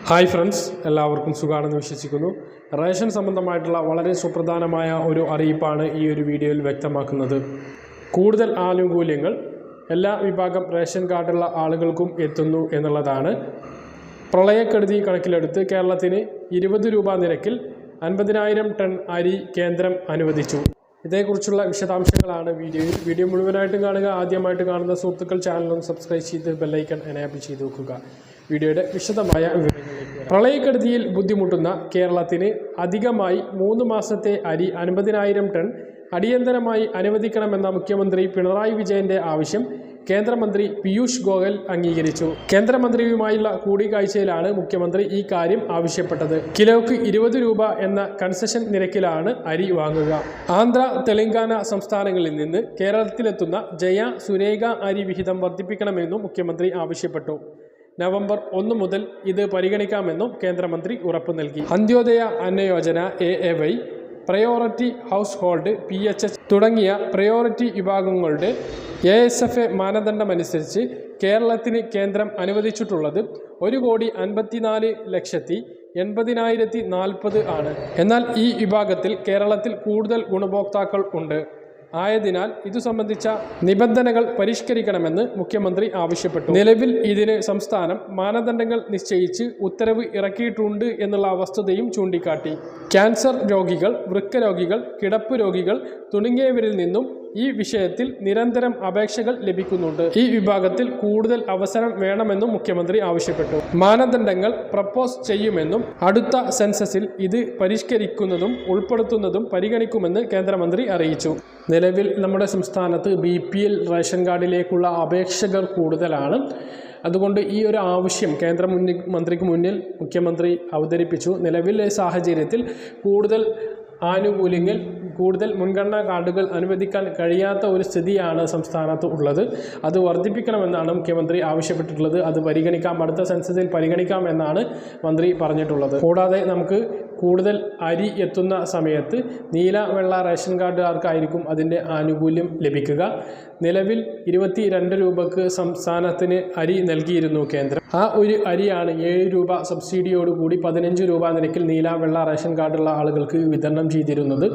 Hi friends, എല്ലാവർക്കും സുഖമാണെന്ന് വിശ്വസിക്കുന്നു. റേഷൻ സംബന്ധമായിട്ടുള്ള വളരെ സുപ്രധാനമായ ഒരു അറിയിപ്പാണ് ഈ ഒരു വീഡിയോയിൽ വ്യക്തമാക്കുന്നത്. കൂടുതൽ ആനുകൂല്യങ്ങൾ എല്ലാ വിഭാഗം റേഷൻ കാർഡുള്ള ആളുകൾക്കും എത്തുന്നു എന്നുള്ളതാണ്. പ്രളയക്കെടുതി കണക്കിലെടുത്ത് കേരളത്തിന് 20 രൂപ നിരക്കിൽ 50,000 ടൺ അരി കേന്ദ്രം അനുവദിച്ചു. ഇതേക്കുറിച്ചുള്ള വിശദാംശങ്ങളാണ് വീഡിയോ മുഴുവനായിട്ടും കാണുക. ആദ്യമായിട്ട് കാണുന്ന സുഹൃത്തുക്കൾ ചാനലൊന്ന് സബ്സ്ക്രൈബ് ചെയ്ത് ബെല്ലൈക്കൺ എനേബിൾ ചെയ്ത് വെക്കുക. വീഡിയോയുടെ വിശദമായ വിവരങ്ങളിലേക്ക്. പ്രളയക്കെടുതിയിൽ ബുദ്ധിമുട്ടുന്ന കേരളത്തിന് അധികമായി 3 മാസത്തെ അരി 50,000 ടൺ അടിയന്തരമായി അനുവദിക്കണമെന്ന മുഖ്യമന്ത്രി പിണറായി വിജയന്റെ ആവശ്യം കേന്ദ്രമന്ത്രി പീയൂഷ് ഗോയൽ അംഗീകരിച്ചു. കേന്ദ്രമന്ത്രിയുമായുള്ള കൂടിക്കാഴ്ചയിലാണ് മുഖ്യമന്ത്രി ഈ കാര്യം ആവശ്യപ്പെട്ടത്. കിലോയ്ക്ക് 20 രൂപ എന്ന കൺസെഷൻ നിരക്കിലാണ് അരി വാങ്ങുക. ആന്ധ്ര, തെലങ്കാന സംസ്ഥാനങ്ങളിൽ നിന്ന് കേരളത്തിലെത്തുന്ന ജയ, സുരേഖ അരി വിഹിതം വർദ്ധിപ്പിക്കണമെന്നും മുഖ്യമന്ത്രി ആവശ്യപ്പെട്ടു. നവംബർ 1 മുതൽ ഇത് പരിഗണിക്കാമെന്നും കേന്ദ്രമന്ത്രി ഉറപ്പു നൽകി. Antyodaya Anna Yojana, AAY, priority household, PHH തുടങ്ങിയ പ്രയോറിറ്റി വിഭാഗങ്ങളുടെ ASFA മാനദണ്ഡമനുസരിച്ച് കേരളത്തിന് കേന്ദ്രം അനുവദിച്ചിട്ടുള്ളത് 1,54,80,040 ആണ്. എന്നാൽ ഈ വിഭാഗത്തിൽ കേരളത്തിൽ കൂടുതൽ ഗുണഭോക്താക്കൾ ഉണ്ട്. ആയതിനാൽ ഇതു സംബന്ധിച്ച നിബന്ധനകൾ പരിഷ്കരിക്കണമെന്ന് മുഖ്യമന്ത്രി ആവശ്യപ്പെട്ടു. നിലവിൽ ഇതിന് സംസ്ഥാനം മാനദണ്ഡങ്ങൾ നിശ്ചയിച്ച് ഉത്തരവ് ഇറക്കിയിട്ടുണ്ട് എന്നുള്ള വസ്തുതയും ചൂണ്ടിക്കാട്ടി. ക്യാൻസർ രോഗികൾ, വൃക്ക രോഗികൾ, കിടപ്പ് രോഗികൾ തുടങ്ങിയവരിൽ നിന്നും ഈ വിഷയത്തിൽ നിരന്തരം അപേക്ഷകൾ ലഭിക്കുന്നുണ്ട്. ഈ വിഭാഗത്തിൽ കൂടുതൽ അവസരം വേണമെന്നും മുഖ്യമന്ത്രി ആവശ്യപ്പെട്ടു. മാനദണ്ഡങ്ങൾ പ്രപ്പോസ് ചെയ്യുമെന്നും അടുത്ത സെൻസസിൽ ഇത് പരിഷ്കരിക്കുന്നതും ഉൾപ്പെടുത്തുന്നതും പരിഗണിക്കുമെന്ന് കേന്ദ്രമന്ത്രി അറിയിച്ചു. നിലവിൽ നമ്മുടെ സംസ്ഥാനത്ത് BPL റേഷൻ കാർഡിലേക്കുള്ള അപേക്ഷകൾ കൂടുതലാണ്. അതുകൊണ്ട് ഈ ഒരു ആവശ്യം കേന്ദ്രമന്ത്രിക്ക് മുന്നിൽ മുഖ്യമന്ത്രി അവതരിപ്പിച്ചു. നിലവിലെ സാഹചര്യത്തിൽ കൂടുതൽ ആനുകൂല്യങ്ങൾ, കൂടുതൽ മുൻഗണനാ കാർഡുകൾ അനുവദിക്കാൻ കഴിയാത്ത ഒരു സ്ഥിതിയാണ് സംസ്ഥാനത്ത് ഉള്ളത്. അത് വർദ്ധിപ്പിക്കണമെന്നാണ് മുഖ്യമന്ത്രി ആവശ്യപ്പെട്ടിട്ടുള്ളത്. അത് പരിഗണിക്കാം, അടുത്ത സെൻസസിൽ പരിഗണിക്കാം എന്നാണ് മന്ത്രി പറഞ്ഞിട്ടുള്ളത്. കൂടാതെ നമുക്ക് കൂടുതൽ അരി എത്തുന്ന സമയത്ത് നീല, വെള്ള റേഷൻ കാർഡുകാർക്കായിരിക്കും അതിൻ്റെ ആനുകൂല്യം ലഭിക്കുക. നിലവിൽ 22 രൂപക്ക് സംസ്ഥാനത്തിന് അരി നൽകിയിരുന്നു കേന്ദ്രം. ആ ഒരു അരിയാണ് 7 രൂപ സബ്സിഡിയോടുകൂടി 15 രൂപ നിരക്കിൽ നീല, വെള്ള റേഷൻ കാർഡുള്ള ആളുകൾക്ക് വിതരണം ചെയ്തിരുന്നത്.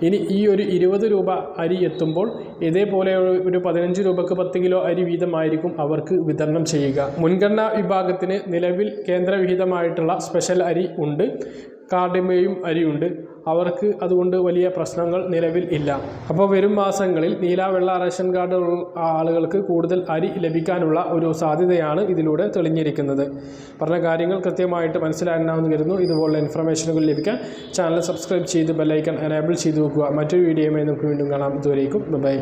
ഇനി ഈ ഒരു 20 രൂപ അരി എത്തുമ്പോൾ ഇതേപോലെ ഒരു 15 രൂപക്ക് 10 കിലോ അരി വീതമായിരിക്കും അവർക്ക് വിതരണം ചെയ്യുക. മുൻഗണനാ വിഭാഗത്തിന് നിലവിൽ കേന്ദ്രവിഹിതമായിട്ടുള്ള സ്പെഷ്യൽ അരി ഉണ്ട്, കാർഡിമയും അരിയുണ്ട്. അവർക്ക് അതുകൊണ്ട് വലിയ പ്രശ്നങ്ങൾ നിലവിൽ ഇല്ല. അപ്പോൾ വരും മാസങ്ങളിൽ നീല, വെള്ള റേഷൻ കാർഡ് ആളുകൾക്ക് കൂടുതൽ അരി ലഭിക്കാനുള്ള ഒരു സാധ്യതയാണ് ഇതിലൂടെ തെളിഞ്ഞിരിക്കുന്നത്. പറഞ്ഞ കാര്യങ്ങൾ കൃത്യമായിട്ട് മനസ്സിലാക്കാമെന്ന് കരുതുന്നു. ഇതുപോലുള്ള ഇൻഫർമേഷനുകൾ ലഭിക്കാൻ ചാനൽ സബ്സ്ക്രൈബ് ചെയ്ത് ബെല്ലൈക്കൺ എനേബിൾ ചെയ്ത് വെക്കുക. മറ്റൊരു വീഡിയോയുമായി നമുക്ക് വീണ്ടും കാണാം. ഇതുവരേക്കും ബൈ.